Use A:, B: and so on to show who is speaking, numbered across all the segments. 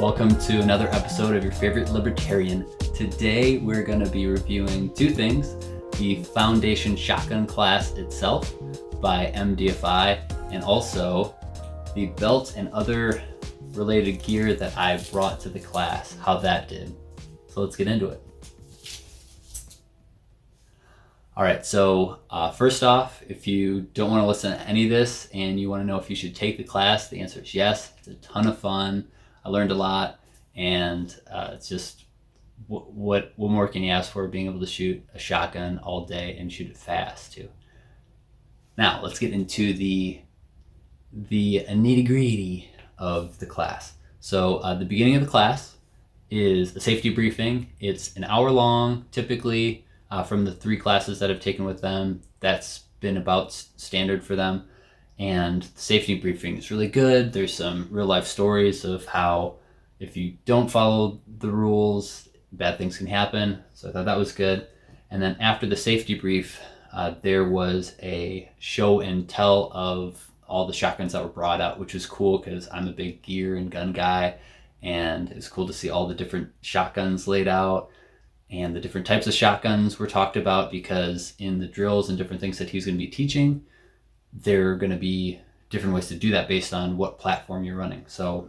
A: Welcome to another episode of your favorite libertarian. Today we're going to be reviewing two things: the Foundation Shotgun class itself by MDFI, and also the belt and other related gear that I brought to the class, how that did. So let's get into it. Alright, so first off, if you don't want to listen to any of this and you want to know if you should take the class, the answer is yes. It's a ton of fun. I learned a lot, and it's just what more can you ask for, being able to shoot a shotgun all day and shoot it fast too. Now let's get into the nitty-gritty of the class. So the beginning of the class is a safety briefing. It's an hour long, typically. From the 3 classes that I've taken with them, that's been about standard for them. And the safety briefing is really good. There's some real life stories of how if you don't follow the rules, bad things can happen. So I thought that was good. And then after the safety brief, there was a show and tell of all the shotguns that were brought out, which was cool because I'm a big gear and gun guy. And it was cool to see all the different shotguns laid out. And the different types of shotguns were talked about, because in the drills and different things that he's going to be teaching, there are going to be different ways to do that based on what platform you're running. So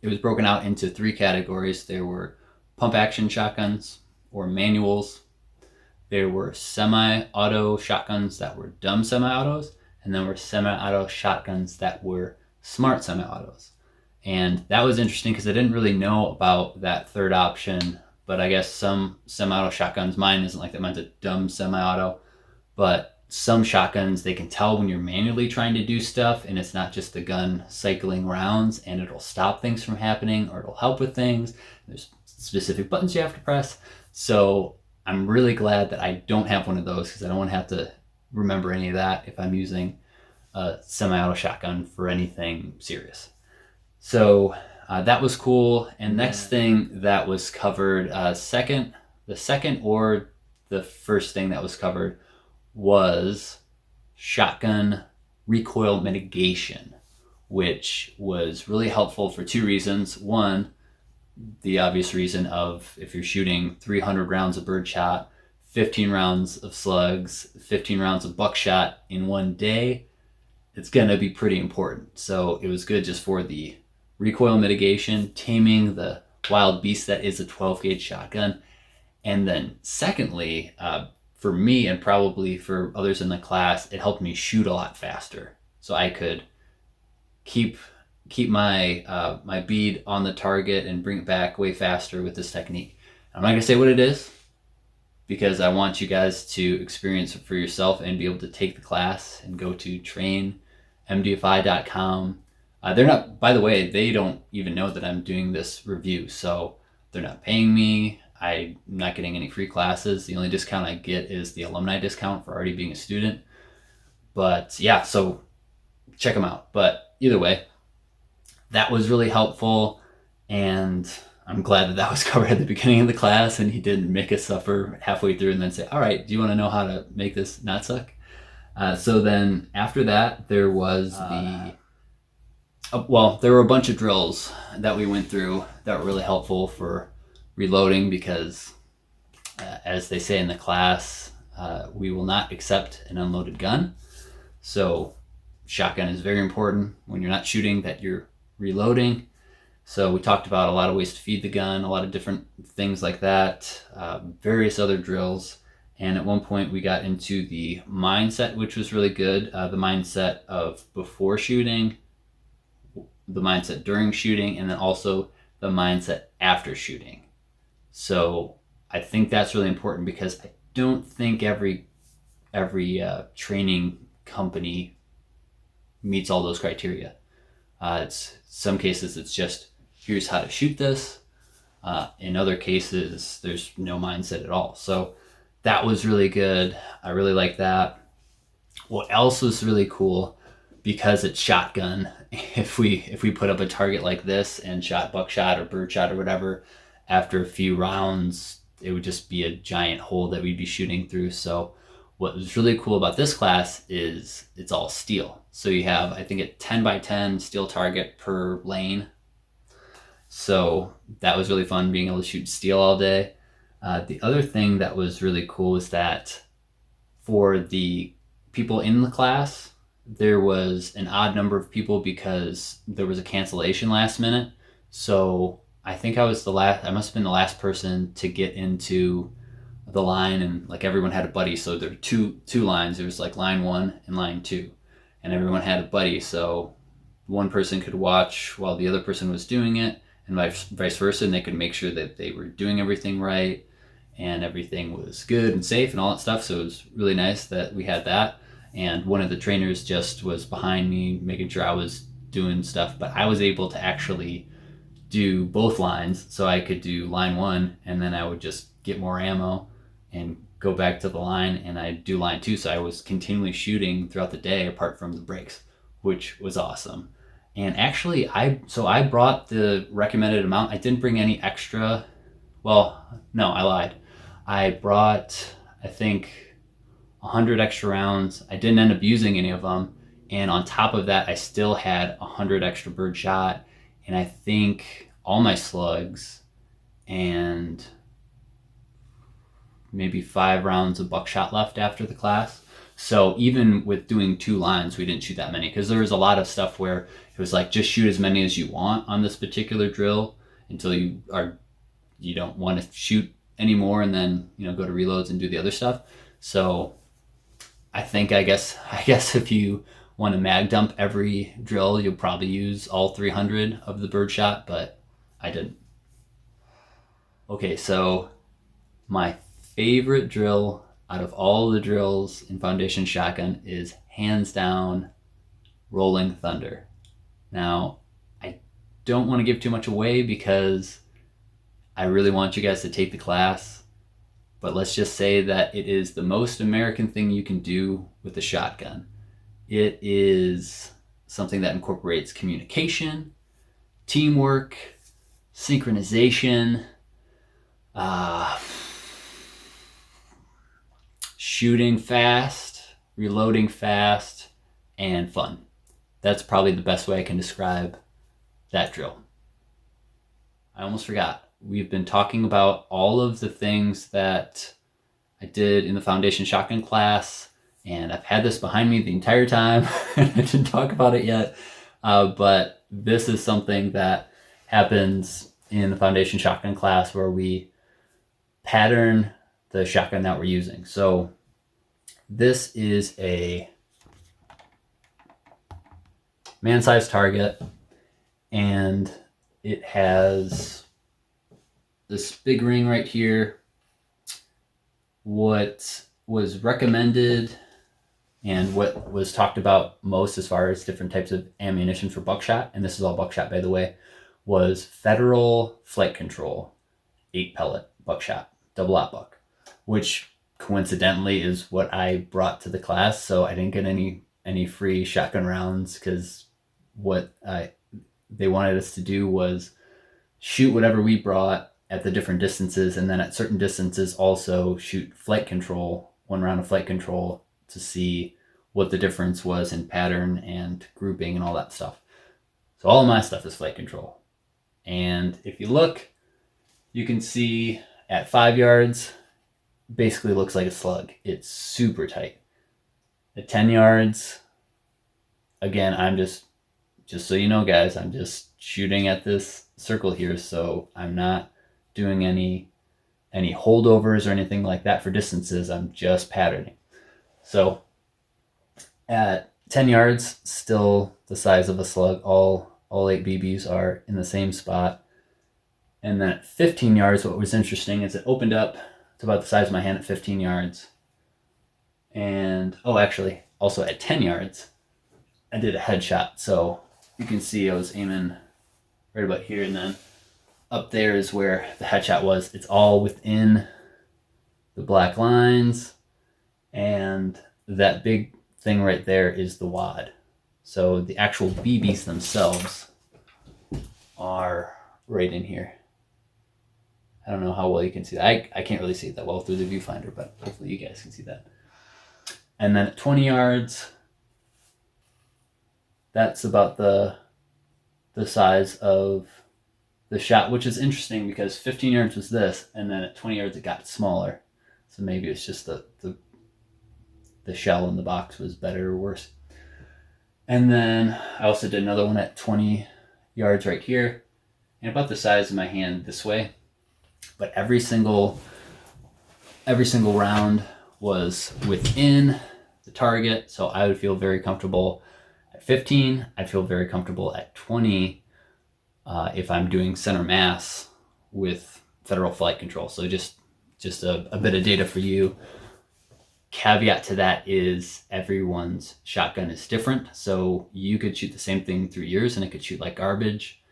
A: it was broken out into 3 categories. There were pump action shotguns or manuals. There were semi-auto shotguns that were dumb semi-autos, and then were semi-auto shotguns that were smart semi-autos. And that was interesting because I didn't really know about that third option. But I guess some semi-auto shotguns, mine isn't like that, mine's a dumb semi-auto, but some shotguns, they can tell when you're manually trying to do stuff and it's not just the gun cycling rounds, and it'll stop things from happening or it'll help with things. There's specific buttons you have to press. So I'm really glad that I don't have one of those, because I don't want to have to remember any of that if I'm using a semi-auto shotgun for anything serious. So that was cool. And next thing that was covered, the second or the first thing that was covered was shotgun recoil mitigation, which was really helpful for 2 reasons. One, the obvious reason of if you're shooting 300 rounds of birdshot, 15 rounds of slugs, 15 rounds of buckshot in one day, it's going to be pretty important. So it was good just for the recoil mitigation, taming the wild beast that is a 12 gauge shotgun. And then secondly, for me and probably for others in the class, it helped me shoot a lot faster. So I could keep my my bead on the target and bring it back way faster with this technique. I'm not gonna say what it is, because I want you guys to experience it for yourself and be able to take the class and go to trainmdfi.com. They're not, by the way, they don't even know that I'm doing this review, so they're not paying me. I'm not getting any free classes. The only discount I get is the alumni discount for already being a student. But yeah, so check them out. But either way, that was really helpful, and I'm glad that was covered at the beginning of the class and he didn't make us suffer halfway through and then say, all right, do you want to know how to make this not suck? So then after that, there was there were a bunch of drills that we went through that were really helpful for reloading, because as they say in the class, we will not accept an unloaded gun. So shotgun is very important when you're not shooting, that you're reloading. So we talked about a lot of ways to feed the gun, a lot of different things like that, various other drills. And at one point we got into the mindset, which was really good. The mindset of before shooting, the mindset during shooting, and then also the mindset after shooting. So I think that's really important, because I don't think every training company meets all those criteria. It's some cases it's just, here's how to shoot this. In other cases, there's no mindset at all. So that was really good. I really like that. What else was really cool, because it's shotgun, if we put up a target like this and shot buckshot or birdshot or whatever, after a few rounds, it would just be a giant hole that we'd be shooting through. So what was really cool about this class is it's all steel. So you have, I think, a 10 by 10 steel target per lane. So that was really fun, being able to shoot steel all day. The other thing that was really cool is that for the people in the class, there was an odd number of people because there was a cancellation last minute. So I think I must have been the last person to get into the line, and like everyone had a buddy. So there were two lines. There was like line 1 and line 2, and everyone had a buddy. So one person could watch while the other person was doing it, and vice versa, and they could make sure that they were doing everything right and everything was good and safe and all that stuff. So it was really nice that we had that. And one of the trainers just was behind me making sure I was doing stuff, but I was able to actually do both lines. So I could do line 1 and then I would just get more ammo and go back to the line, and I'd do line 2. So I was continually shooting throughout the day apart from the breaks, which was awesome. And actually I brought the recommended amount. I didn't bring any extra. Well, no, I lied. I brought, I think, 100 extra rounds. I didn't end up using any of them. And on top of that, I still had 100 extra bird shot, and I think all my slugs, and maybe 5 rounds of buckshot left after the class. So even with doing 2 lines, we didn't shoot that many, because there was a lot of stuff where it was like, just shoot as many as you want on this particular drill until you don't want to shoot anymore, and then go to reloads and do the other stuff. So I guess if you want to mag dump every drill, you'll probably use all 300 of the birdshot, but I didn't. Okay, so my favorite drill out of all the drills in Foundation Shotgun is hands down Rolling Thunder. Now, I don't want to give too much away because I really want you guys to take the class, but let's just say that it is the most American thing you can do with a shotgun. It is something that incorporates communication, teamwork, synchronization, shooting fast, reloading fast, and fun. That's probably the best way I can describe that drill. I almost forgot. We've been talking about all of the things that I did in the Foundation Shotgun class, and I've had this behind me the entire time. I didn't talk about it yet, but this is something that happens in the Foundation Shotgun class where we pattern the shotgun that we're using. So this is a man-sized target, and it has this big ring right here. What was recommended and what was talked about most as far as different types of ammunition for buckshot, and this is all buckshot by the way, was Federal Flight Control 8-pellet buckshot, double aught buck, which coincidentally is what I brought to the class. So I didn't get any free shotgun rounds, because what they wanted us to do was shoot whatever we brought at the different distances, and then at certain distances also shoot flight control, 1 round of flight control, to see what the difference was in pattern and grouping and all that stuff. So all of my stuff is flight control. And if you look, you can see at 5 yards, basically looks like a slug. It's super tight. At 10 yards, again, I'm just so you know, guys, I'm just shooting at this circle here, so I'm not doing any holdovers or anything like that for distances. I'm just patterning. So at 10 yards, still the size of a slug. All 8 BBs are in the same spot. And then at 15 yards, what was interesting is it opened up to about the size of my hand at 15 yards. And actually, also at 10 yards, I did a headshot. So you can see I was aiming right about here, and then up there is where the headshot was. It's all within the black lines, and that big thing right there is the wad. So the actual BBs themselves are right in here. I don't know how well you can see that. I can't really see it that well through the viewfinder, but hopefully you guys can see that. And then at 20 yards, that's about the size of the shot, which is interesting because 15 yards was this, and then at 20 yards it got smaller. So maybe it's just the shell in the box was better or worse. And then I also did another one at 20 yards right here, and about the size of my hand this way. But every single round was within the target, so I would feel very comfortable at 15. I'd feel very comfortable at 20 if I'm doing center mass with federal flight control. So just a bit of data for you. Caveat to that is everyone's shotgun is different. So you could shoot the same thing through yours and it could shoot like garbage.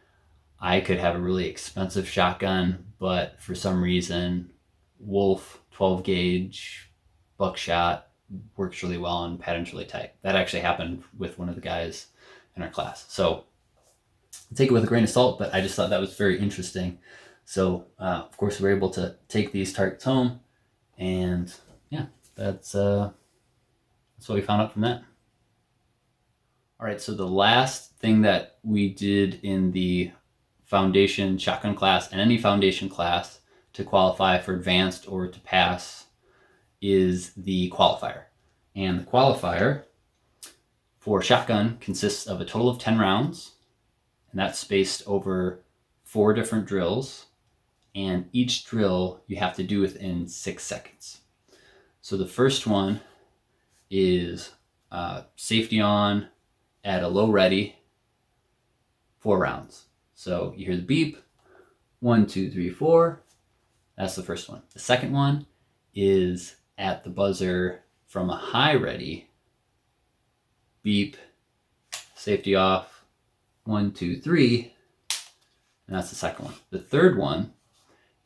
A: I could have a really expensive shotgun, but for some reason, Wolf 12 gauge buckshot works really well and pattern's really tight. That actually happened with one of the guys in our class. So take it with a grain of salt, but I just thought that was very interesting. So of course we're able to take these targets home, and yeah, that's what we found out from that. All right, so the last thing that we did in the foundation shotgun class and any foundation class to qualify for advanced or to pass is the qualifier. And the qualifier for shotgun consists of a total of 10 rounds, and that's spaced over 4 different drills, and each drill you have to do within 6 seconds. So the first one is safety on at a low ready, 4 rounds. So you hear the beep, 1, 2, 3, 4. That's the first one. The second one is at the buzzer from a high ready, beep, safety off, 1, 2, 3, and that's the second one. The third one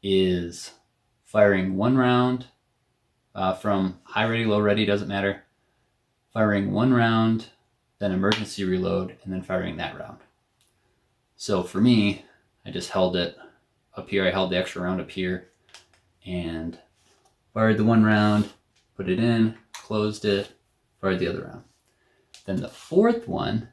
A: is firing 1 round from high ready, low ready, doesn't matter. Firing 1 round, then emergency reload, and then firing that round. So for me, I just held it up here. I held the extra round up here and fired the 1 round, put it in, closed it, fired the other round. Then the fourth one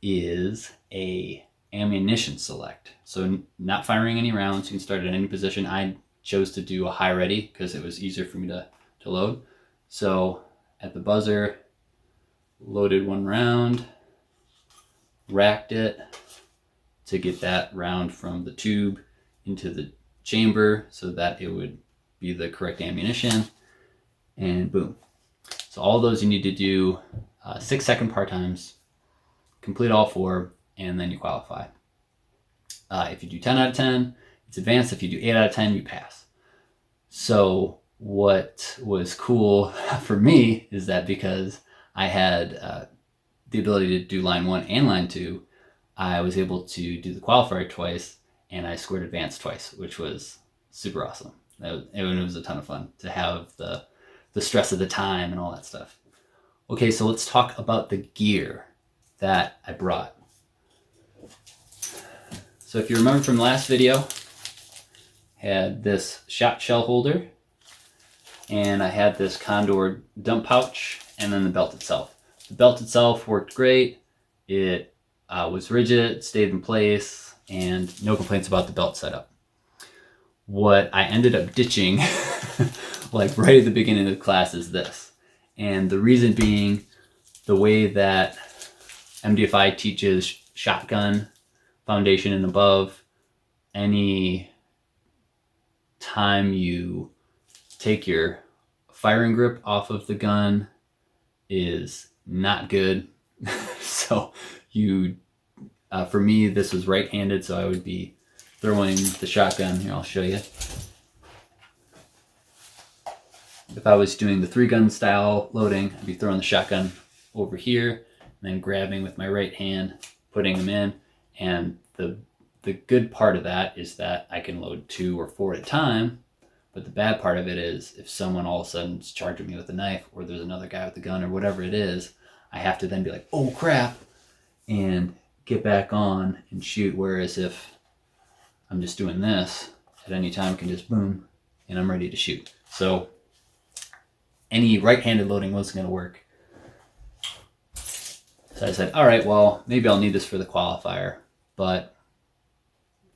A: is a ammunition select. So not firing any rounds, you can start at any position. I chose to do a high ready because it was easier for me to load. So at the buzzer, loaded 1 round, racked it to get that round from the tube into the chamber so that it would be the correct ammunition, and boom. So all those you need to do 6-second part times, complete all 4, and then you qualify. If you do 10 out of 10, it's advanced. If you do 8 out of 10, you pass. So what was cool for me is that because I had the ability to do line 1 and line 2, I was able to do the qualifier twice, and I scored advanced twice, which was super awesome. It was a ton of fun to have the stress of the time and all that stuff. Okay, so let's talk about the gear that I brought. So if you remember from the last video, I had this shot shell holder, and I had this Condor dump pouch, and then the belt itself. The belt itself worked great. It was rigid, stayed in place, and no complaints about the belt setup. What I ended up ditching, like right at the beginning of the class, is this. And the reason being, the way that MDFI teaches shotgun foundation and above, any time you take your firing grip off of the gun is not good. So you, for me, this was right-handed, so I would be throwing the shotgun. Here, I'll show you. If I was doing the 3-gun style loading, I'd be throwing the shotgun over here and then grabbing with my right hand, putting them in. And the good part of that is that I can load 2 or 4 at a time. But the bad part of it is if someone all of a sudden is charging me with a knife, or there's another guy with a gun or whatever it is, I have to then be like, oh crap, and get back on and shoot. Whereas if I'm just doing this, at any time I can just boom, and I'm ready to shoot. So any right-handed loading wasn't going to work. So I said, all right, well, maybe I'll need this for the qualifier, but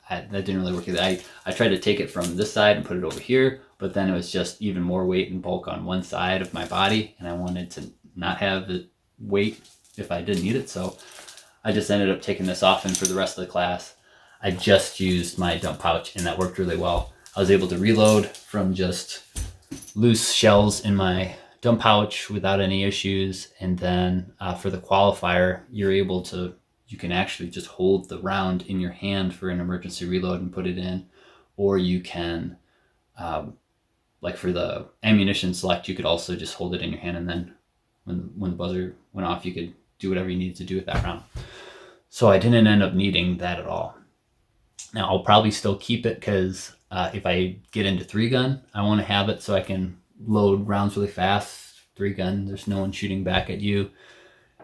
A: that didn't really work either. I tried to take it from this side and put it over here, but then it was just even more weight and bulk on one side of my body, and I wanted to not have the weight if I didn't need it. So I just ended up taking this off, and for the rest of the class, I just used my dump pouch, and that worked really well. I was able to reload from just loose shells in my dump pouch without any issues. And then for the qualifier, you can actually just hold the round in your hand for an emergency reload and put it in, or you can, like for the ammunition select, you could also just hold it in your hand, and then when the buzzer went off, you could do whatever you needed to do with that round. So I didn't end up needing that at all. Now I'll probably still keep it because if I get into 3-gun, I want to have it so I can load rounds really fast. 3-gun, there's no one shooting back at you.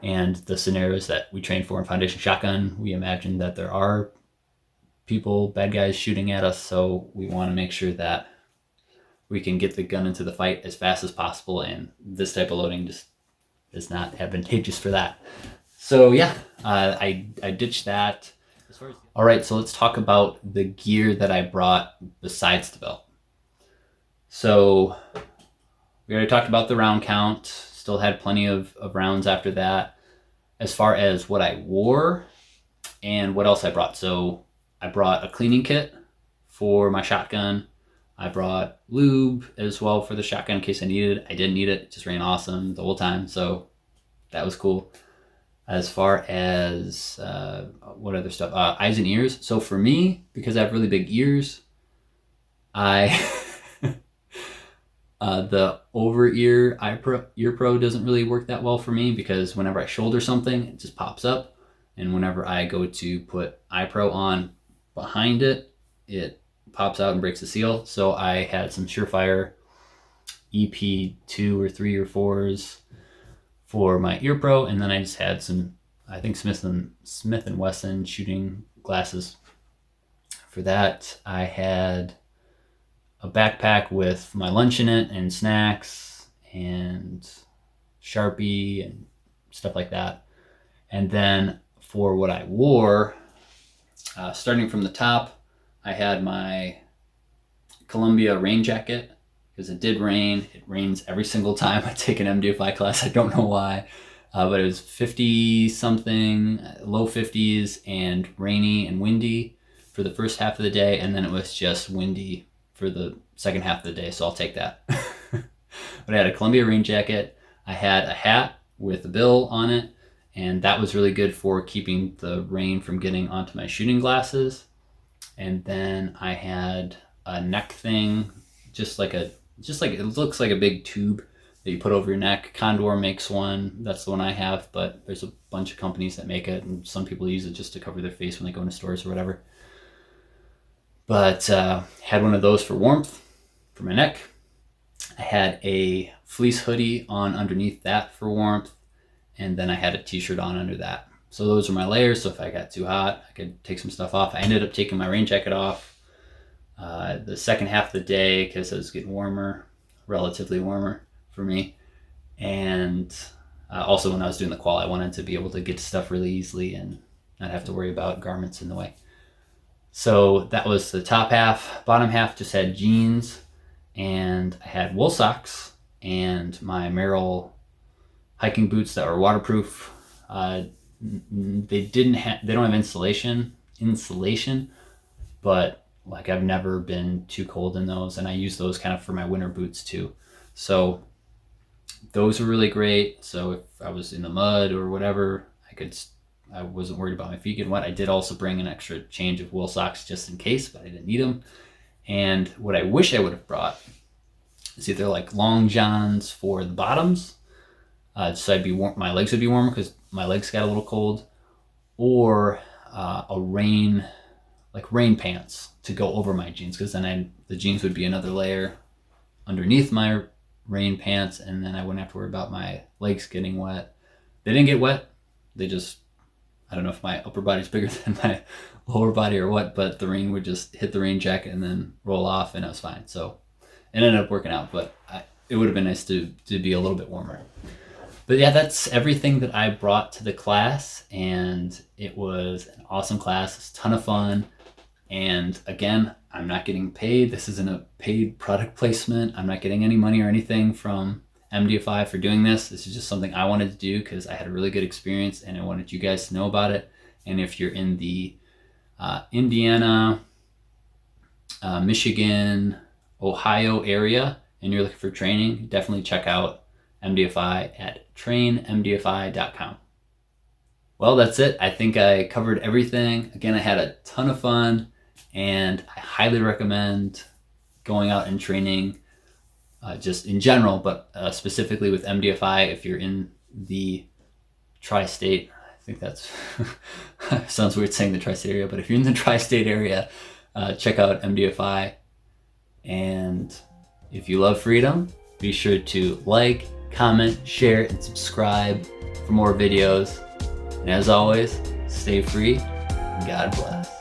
A: And the scenarios that we train for in Foundation Shotgun, we imagine that there are people, bad guys shooting at us. So we want to make sure that we can get the gun into the fight as fast as possible. And this type of loading just is not advantageous for that. So yeah, I ditched that. All right, so let's talk about the gear that I brought besides the belt. So we already talked about the round count, still had plenty of rounds after that. As far as what I wore and what else I brought. So I brought a cleaning kit for my shotgun. I brought lube as well for the shotgun in case I needed it. I didn't need it, it just ran awesome the whole time, so that was cool. As far as what other stuff, eyes and ears. So for me, because I have really big ears, the over ear ear pro doesn't really work that well for me, because whenever I shoulder something, it just pops up, and whenever I go to put eye pro on behind it, it pops out and breaks the seal. So I had some Surefire EP2 or 3 or 4s for my ear pro, and then I just had some, I think, Smith and Wesson shooting glasses. For that, I had a backpack with my lunch in it and snacks and Sharpie and stuff like that. And then for what I wore, starting from the top, I had my Columbia rain jacket, because it did rain. It rains every single time I take an MDFI class. I don't know why, but it was 50 something, low 50s, and rainy and windy for the first half of the day, and then it was just windy for the second half of the day, so I'll take that. But I had a Columbia rain jacket. I had a hat with a bill on it, and that was really good for keeping the rain from getting onto my shooting glasses. And then I had a neck thing, just like it looks like a big tube that you put over your neck. Condor makes one. That's the one I have, but there's a bunch of companies that make it, and some people use it just to cover their face when they go into stores or whatever. But had one of those for warmth for my neck. I had a fleece hoodie on underneath that for warmth, and then I had a t-shirt on under that. So those are my layers, so if I got too hot, I could take some stuff off. I ended up taking my rain jacket off the second half of the day because it was getting warmer, relatively warmer for me. And also when I was doing the qual, I wanted to be able to get to stuff really easily and not have to worry about garments in the way. So that was the top half. Bottom half just had jeans, and I had wool socks and my Merrell hiking boots that were waterproof. They don't have insulation, but like I've never been too cold in those, and I use those kind of for my winter boots too. So those were really great. So if I was in the mud or whatever, I wasn't worried about my feet getting wet. I did also bring an extra change of wool socks just in case, but I didn't need them. And what I wish I would have brought is either like long johns for the bottoms, so I'd be warm, my legs would be warmer because my legs got a little cold, or rain pants to go over my jeans, because then the jeans would be another layer underneath my rain pants, and then I wouldn't have to worry about my legs getting wet. They didn't get wet. They just, I don't know if my upper body's bigger than my lower body or what, but the rain would just hit the rain jacket and then roll off, and it was fine. So it ended up working out, but it would have been nice to be a little bit warmer. But yeah, that's everything that I brought to the class, and it was an awesome class. It's a ton of fun, And again, I'm not getting paid. This isn't a paid product placement. I'm not getting any money or anything from MDFI for doing this. This is just something I wanted to do because I had a really good experience and I wanted you guys to know about it. And if you're in the Indiana, Michigan, Ohio area and you're looking for training, definitely check out MDFI at trainmdfi.com. Well, that's it. I think I covered everything. Again, I had a ton of fun and I highly recommend going out and training just in general, but specifically with MDFI if you're in the tri-state. I think that's sounds weird saying the tri-state area, but if you're in the tri-state area, check out MDFI. And if you love freedom, be sure to like, comment, share, and subscribe for more videos. And as always, stay free and God bless.